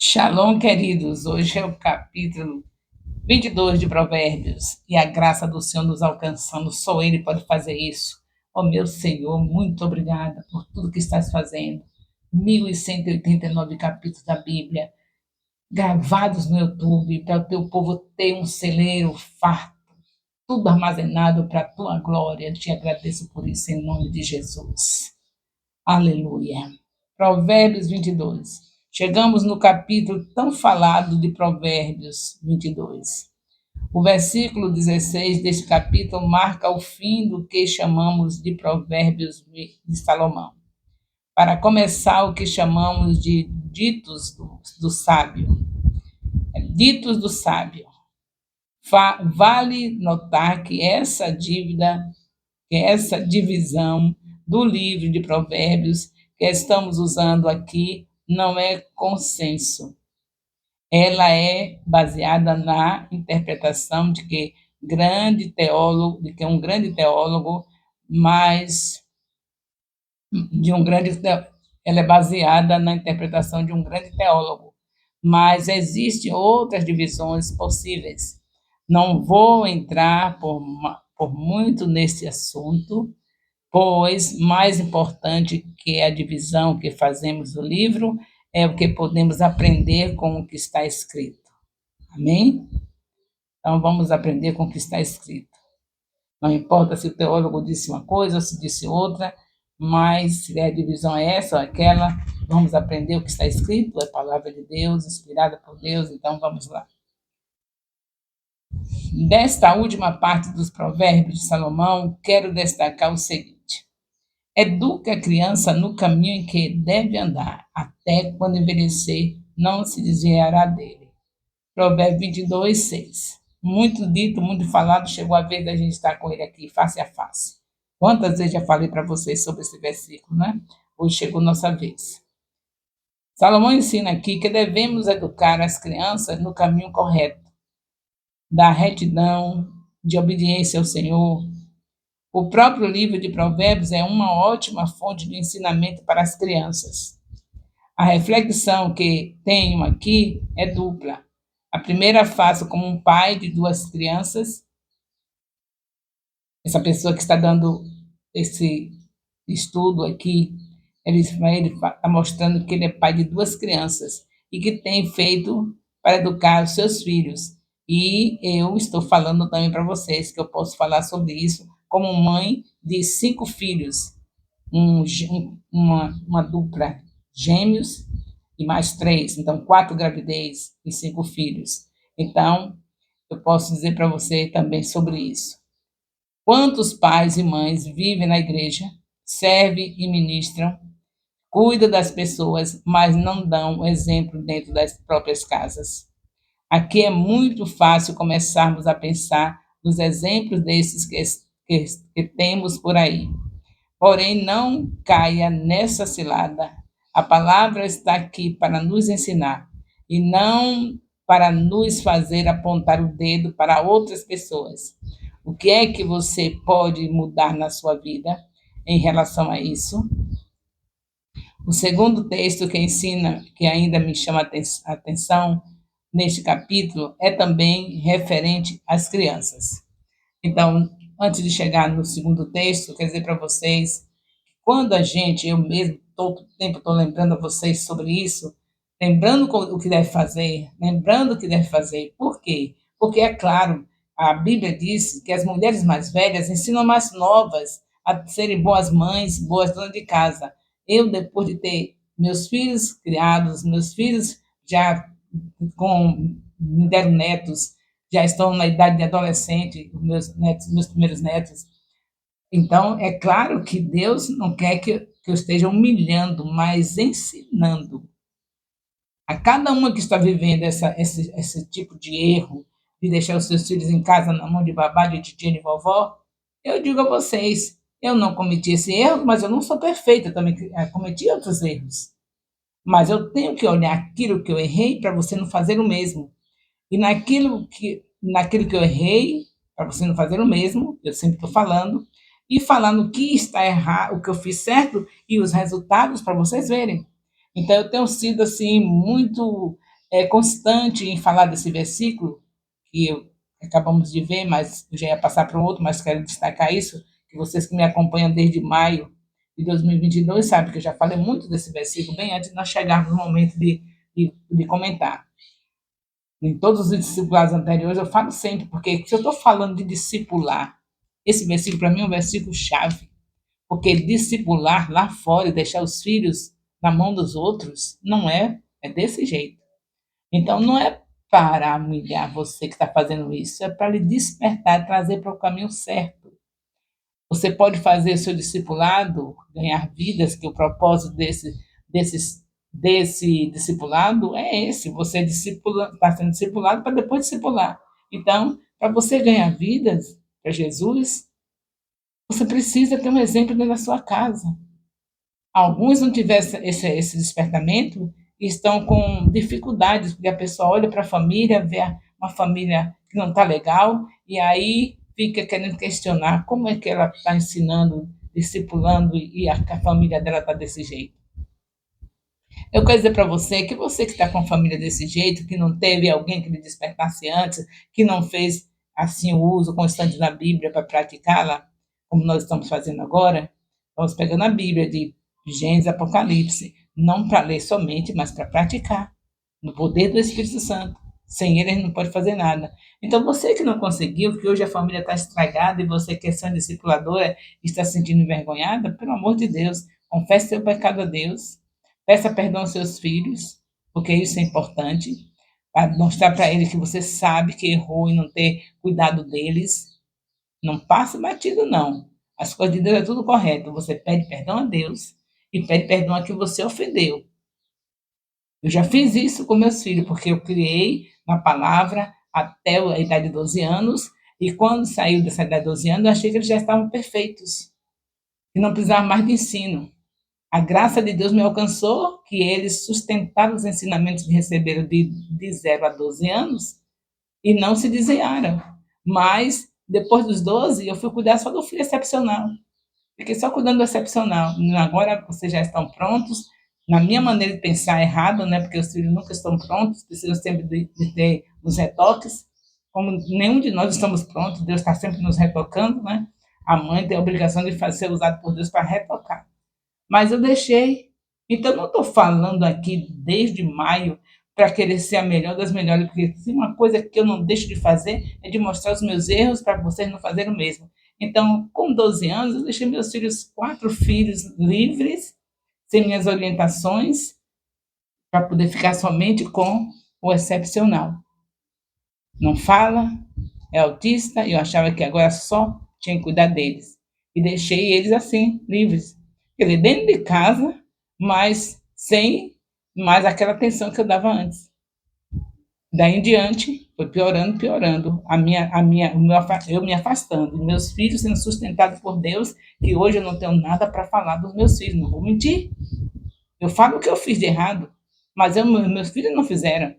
Shalom, queridos. Hoje é o capítulo 22 de Provérbios e a graça do Senhor nos alcançando. Só Ele pode fazer isso. Ó meu Senhor, muito obrigada por tudo que estás fazendo. 1189 capítulos da Bíblia gravados no YouTube para o teu povo ter um celeiro farto, tudo armazenado para a tua glória. Eu te agradeço por isso em nome de Jesus. Aleluia. Provérbios 22. Chegamos no capítulo tão falado de Provérbios 22. O versículo 16 deste capítulo marca o fim do que chamamos de Provérbios de Salomão. Para começar, o que chamamos de ditos do sábio. Ditos do sábio. Vale notar que essa divisão do livro de Provérbios que estamos usando aqui não é consenso. Ela é baseada na interpretação um grande teólogo, mas ela é baseada na interpretação de um grande teólogo, mas existem outras divisões possíveis. Não vou entrar por muito nesse assunto, pois mais importante que a divisão que fazemos do livro é o que podemos aprender com o que está escrito. Amém? Então vamos aprender com o que está escrito. Não importa se o teólogo disse uma coisa ou se disse outra, mas se a divisão é essa ou aquela, vamos aprender o que está escrito, é a palavra de Deus, inspirada por Deus, então vamos lá. Desta última parte dos Provérbios de Salomão, quero destacar o seguinte: educa a criança no caminho em que deve andar, até quando envelhecer, não se desviará dele. Provérbios 22, 6. Muito dito, muito falado, chegou a vez da gente estar com ele aqui, face a face. Quantas vezes já falei para vocês sobre esse versículo, né? Hoje chegou nossa vez. Salomão ensina aqui que devemos educar as crianças no caminho correto, da retidão, de obediência ao Senhor. O próprio livro de Provérbios é uma ótima fonte de ensinamento para as crianças. A reflexão que tenho aqui é dupla. A primeira faço como um pai de duas crianças. Essa pessoa que está dando esse estudo aqui, ele está mostrando que ele é pai de duas crianças e que tem feito para educar os seus filhos. E eu estou falando também para vocês que eu posso falar sobre isso como mãe de 5 filhos, uma dupla, gêmeos e mais 3, então 4 gravidez e 5 filhos. Então, eu posso dizer para você também sobre isso. Quantos pais e mães vivem na igreja, servem e ministram, cuidam das pessoas, mas não dão exemplo dentro das próprias casas? Aqui é muito fácil começarmos a pensar nos exemplos desses que temos por aí. Porém, não caia nessa cilada. A palavra está aqui para nos ensinar e não para nos fazer apontar o dedo para outras pessoas. O que é que você pode mudar na sua vida em relação a isso? O segundo texto que ensina, que ainda me chama a atenção neste capítulo, é também referente às crianças. Então, antes de chegar no segundo texto, quer dizer para vocês, quando eu mesmo, todo tempo estou lembrando a vocês sobre isso, lembrando o que deve fazer, lembrando o que deve fazer. Por quê? Porque, é claro, a Bíblia diz que as mulheres mais velhas ensinam mais novas a serem boas mães, boas donas de casa. Eu, depois de ter meus filhos criados, meus filhos já me deram netos, já estão na idade de adolescente, meus primeiros netos. Então, é claro que Deus não quer que eu esteja humilhando, mas ensinando. A cada uma que está vivendo esse tipo de erro, de deixar os seus filhos em casa na mão de babá, de titia, de vovó, eu digo a vocês, eu não cometi esse erro, mas eu não sou perfeita, eu também cometi outros erros. Mas eu tenho que olhar aquilo que eu errei para você não fazer o mesmo. E naquilo que eu errei, para você não fazer o mesmo, eu sempre estou falando, e falando o que está errado, o que eu fiz certo e os resultados para vocês verem. Então, eu tenho sido, assim, muito é constante em falar desse versículo, que acabamos de ver, mas eu já ia passar para o outro, mas quero destacar isso, que vocês que me acompanham desde maio de 2022 sabem que eu já falei muito desse versículo, bem antes de nós chegarmos no momento de comentar. Em todos os discipulados anteriores, eu falo sempre, porque se eu estou falando de discipular, esse versículo para mim é um versículo chave, porque discipular lá fora e deixar os filhos na mão dos outros, não é desse jeito. Então, não é para humilhar você que está fazendo isso, é para lhe despertar, trazer para o caminho certo. Você pode fazer seu discipulado, ganhar vidas, que o propósito desse discipulado é esse, você está sendo discipulado para depois discipular. Então, para você ganhar vidas para Jesus, você precisa ter um exemplo dentro da sua casa. Alguns não tiveram esse despertamento e estão com dificuldades, porque a pessoa olha para a família, vê uma família que não está legal, e aí fica querendo questionar como é que ela está ensinando, discipulando, e a família dela está desse jeito. Eu quero dizer para você que está com a família desse jeito, que não teve alguém que lhe despertasse antes, que não fez assim o uso constante da Bíblia para praticá-la, como nós estamos fazendo agora, estamos pegando a Bíblia de Gênesis, Apocalipse, não para ler somente, mas para praticar, no poder do Espírito Santo. Sem ele, a gente não pode fazer nada. Então, você que não conseguiu, que hoje a família está estragada e você que é sã discipuladora está se sentindo envergonhada, pelo amor de Deus, confesse seu pecado a Deus, peça perdão aos seus filhos, porque isso é importante, para mostrar para eles que você sabe que errou e não ter cuidado deles. Não passa batido, não. As coisas de Deus é tudo correto. Você pede perdão a Deus e pede perdão a quem você ofendeu. Eu já fiz isso com meus filhos, porque eu criei na palavra até a idade de 12 anos, e quando saiu dessa idade de 12 anos, eu achei que eles já estavam perfeitos, e não precisavam mais de ensino. A graça de Deus me alcançou, que eles sustentaram os ensinamentos que receberam de 0 a 12 anos e não se desviaram. Mas, depois dos 12, eu fui cuidar só do filho excepcional. Fiquei só cuidando do excepcional. Agora vocês já estão prontos. Na minha maneira de pensar errado, né? Porque os filhos nunca estão prontos, precisam sempre de ter os retoques. Como nenhum de nós estamos prontos, Deus está sempre nos retocando, né? A mãe tem a obrigação de ser usada por Deus para retocar. Mas eu deixei. Então, não estou falando aqui desde maio para querer ser a melhor das melhores, porque se uma coisa que eu não deixo de fazer é de mostrar os meus erros para vocês não fazerem o mesmo. Então, com 12 anos, eu deixei meus filhos, 4 filhos livres, sem minhas orientações, para poder ficar somente com o excepcional. Não fala, é autista, e eu achava que agora só tinha que cuidar deles. E deixei eles assim, livres. Quer dizer, dentro de casa, mas sem mais aquela atenção que eu dava antes. Daí em diante, foi piorando, piorando. Eu me afastando. Meus filhos sendo sustentados por Deus, que hoje eu não tenho nada para falar dos meus filhos, não vou mentir. Eu falo o que eu fiz de errado, mas meus filhos não fizeram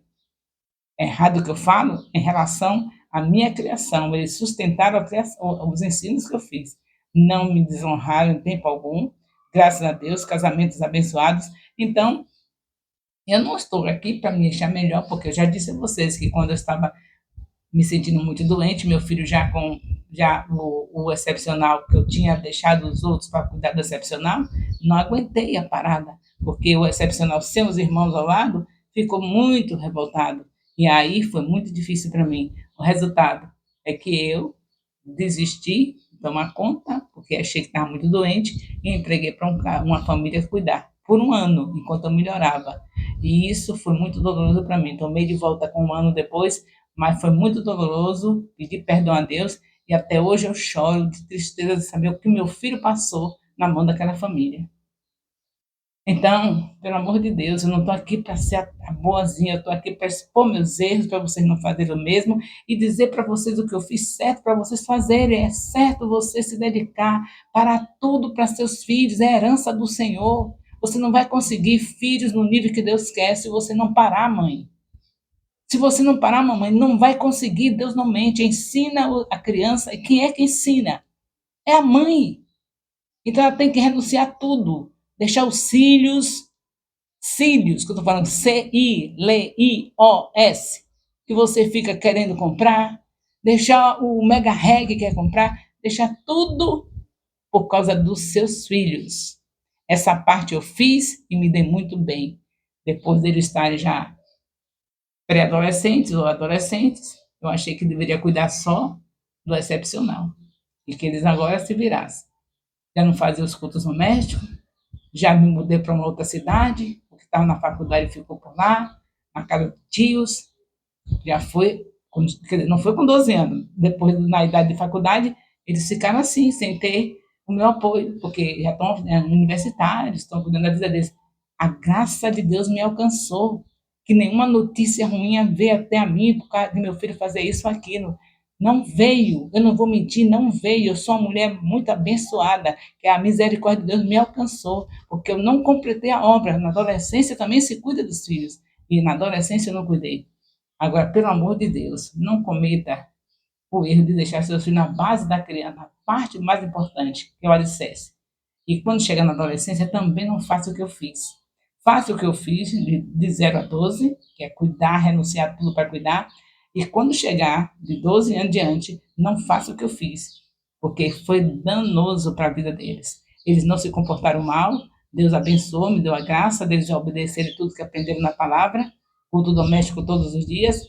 errado o que eu falo em relação à minha criação. Eles sustentaram a criação, os ensinos que eu fiz. Não me desonraram em tempo algum, graças a Deus, casamentos abençoados. Então, eu não estou aqui para me deixar melhor, porque eu já disse a vocês que quando eu estava me sentindo muito doente, meu filho já com o excepcional, que eu tinha deixado os outros para cuidar do excepcional, não aguentei a parada, porque o excepcional, sem os irmãos ao lado, ficou muito revoltado. E aí foi muito difícil para mim. O resultado é que eu desisti de tomar conta, porque achei que estava muito doente, e entreguei para uma família cuidar, por um ano, enquanto eu melhorava. E isso foi muito doloroso para mim. Tomei de volta com um ano depois, mas foi muito doloroso, pedi perdão a Deus, e até hoje eu choro de tristeza de saber o que meu filho passou na mão daquela família. Então, pelo amor de Deus, eu não estou aqui para ser a boazinha, eu estou aqui para expor meus erros, para vocês não fazerem o mesmo, e dizer para vocês o que eu fiz certo para vocês fazerem. É certo você se dedicar para tudo para seus filhos, é herança do Senhor. Você não vai conseguir filhos no nível que Deus quer se você não parar, mãe. Se você não parar, mamãe, não vai conseguir, Deus não mente. Ensina a criança, e quem é que ensina? É a mãe. Então ela tem que renunciar a tudo, deixar os filhos cílios, que eu estou falando Cilios, que você fica querendo comprar, deixar o mega reg que quer comprar, deixar tudo por causa dos seus filhos. Essa parte eu fiz e me dei muito bem. Depois deles estarem já pré-adolescentes ou adolescentes, eu achei que deveria cuidar só do excepcional. E que eles agora se virassem. Já não fazia os cultos domésticos, já me mudei para uma outra cidade, porque estava na faculdade e ficou por lá, na casa de tios. Já foi, não foi com 12 anos, depois, na idade de faculdade, eles ficaram assim, sem ter o meu apoio, porque já estão universitários, estão cuidando da vida deles. A graça de Deus me alcançou, que nenhuma notícia ruim veio até a mim por causa de meu filho fazer isso ou aquilo. Não veio, eu não vou mentir, não veio. Eu sou uma mulher muito abençoada, que a misericórdia de Deus me alcançou, porque eu não completei a obra. Na adolescência também se cuida dos filhos, e na adolescência eu não cuidei. Agora, pelo amor de Deus, não cometa o erro de deixar seus filhos na base da criança, na parte mais importante, que é o alicerce. E quando chegar na adolescência, também não faça o que eu fiz. Faça o que eu fiz de 0 a 12, que é cuidar, renunciar tudo para cuidar. E quando chegar de 12 anos diante, não faça o que eu fiz, porque foi danoso para a vida deles. Eles não se comportaram mal, Deus abençoou, me deu a graça deles obedecerem tudo que aprenderam na palavra, culto doméstico todos os dias,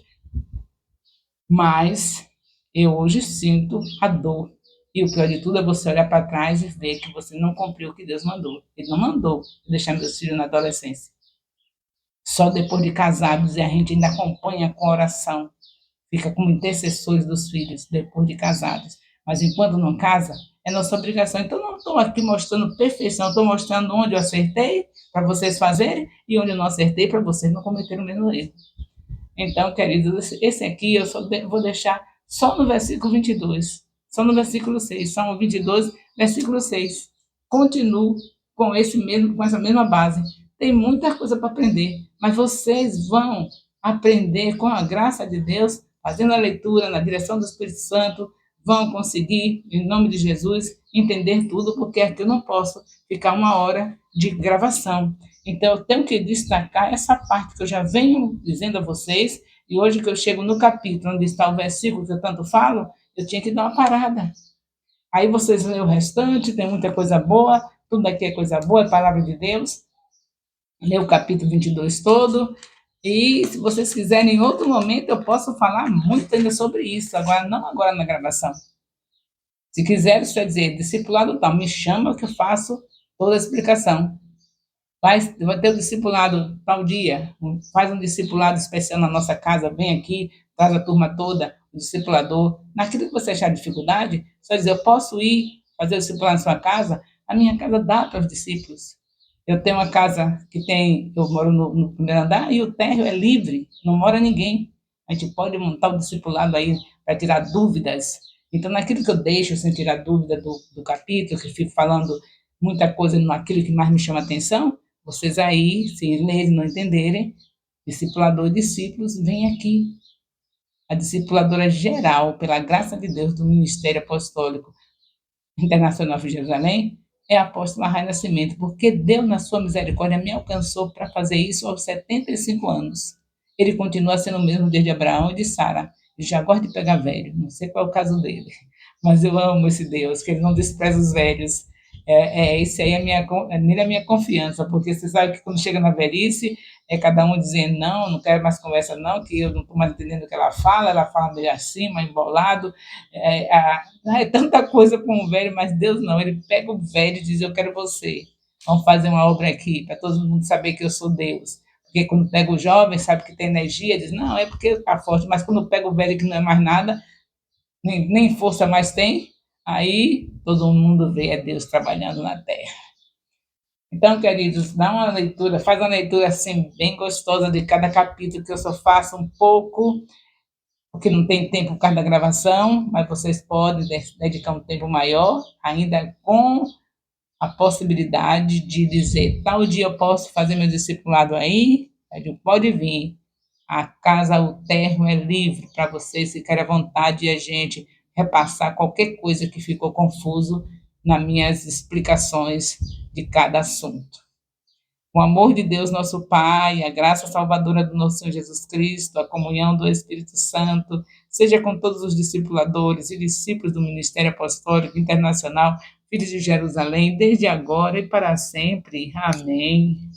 mas eu hoje sinto a dor. E o pior de tudo é você olhar para trás e ver que você não cumpriu o que Deus mandou. Ele não mandou deixar meus filhos na adolescência. Só depois de casados, e a gente ainda acompanha com oração, fica como intercessores dos filhos depois de casados. Mas enquanto não casa, é nossa obrigação. Então, não estou aqui mostrando perfeição, estou mostrando onde eu acertei para vocês fazerem e onde eu não acertei para vocês não cometerem o mesmo erro. Então, queridos, esse aqui eu vou deixar só no versículo 22, só no versículo 6, Salmo 22, versículo 6. Continuo com com essa mesma base. Tem muita coisa para aprender, mas vocês vão aprender com a graça de Deus, fazendo a leitura na direção do Espírito Santo, vão conseguir, em nome de Jesus, entender tudo, porque aqui eu não posso ficar 1 hora de gravação. Então, eu tenho que destacar essa parte que eu já venho dizendo a vocês, e hoje que eu chego no capítulo onde está o versículo que eu tanto falo, eu tinha que dar uma parada. Aí vocês lêem o restante, tem muita coisa boa, tudo aqui é coisa boa, é palavra de Deus. Lê o capítulo 22 todo, e se vocês quiserem, em outro momento, eu posso falar muito ainda sobre isso, agora não agora na gravação. Se quiser, isso quer dizer, discipulado tal, me chama que eu faço toda a explicação. Vai ter o discipulado tal dia, faz um discipulado especial na nossa casa, vem aqui, traz a turma toda, o discipulador. Naquilo que você achar dificuldade, só dizer, eu posso ir fazer o discipulado na sua casa? A minha casa dá para os discípulos. Eu tenho uma casa que tem, eu moro no primeiro andar e o térreo é livre, não mora ninguém. A gente pode montar o discipulado aí para tirar dúvidas. Então, naquilo que eu deixo, sem tirar dúvida do capítulo, que fico falando muita coisa naquilo que mais me chama atenção, vocês aí, se lerem e não entenderem, discipulador e discípulos, vem aqui. A discipuladora geral, pela graça de Deus, do Ministério Apostólico Internacional de Jerusalém, é a apóstola Raia Nascimento, porque Deus, na sua misericórdia, me alcançou para fazer isso aos 75 anos. Ele continua sendo o mesmo desde Abraão e de Sara. Ele já gosta de pegar velho, não sei qual é o caso dele, mas eu amo esse Deus, que ele não despreza os velhos. Esse aí nele é a minha confiança, porque você sabe que quando chega na velhice, é cada um dizendo, não, não quero mais conversa não, que eu não estou mais entendendo o que ela fala meio assim, mais embolado, é tanta coisa com o velho, mas Deus não, ele pega o velho e diz, eu quero você, vamos fazer uma obra aqui, para todo mundo saber que eu sou Deus, porque quando pega o jovem, sabe que tem energia, diz, não, é porque está forte, mas quando pega o velho que não é mais nada, nem força mais tem, aí todo mundo vê é Deus trabalhando na terra. Então, queridos, dá uma leitura, faz uma leitura assim bem gostosa de cada capítulo, que eu só faço um pouco, porque não tem tempo por causa da gravação, mas vocês podem dedicar um tempo maior, ainda com a possibilidade de dizer, tal dia eu posso fazer meu discipulado aí, pode vir. A casa, o térreo é livre para vocês ficarem à vontade e a gente repassar qualquer coisa que ficou confuso nas minhas explicações de cada assunto. O amor de Deus, nosso Pai, a graça salvadora do nosso Senhor Jesus Cristo, a comunhão do Espírito Santo, seja com todos os discipuladores e discípulos do Ministério Apostólico Internacional, Filhos de Jerusalém, desde agora e para sempre. Amém.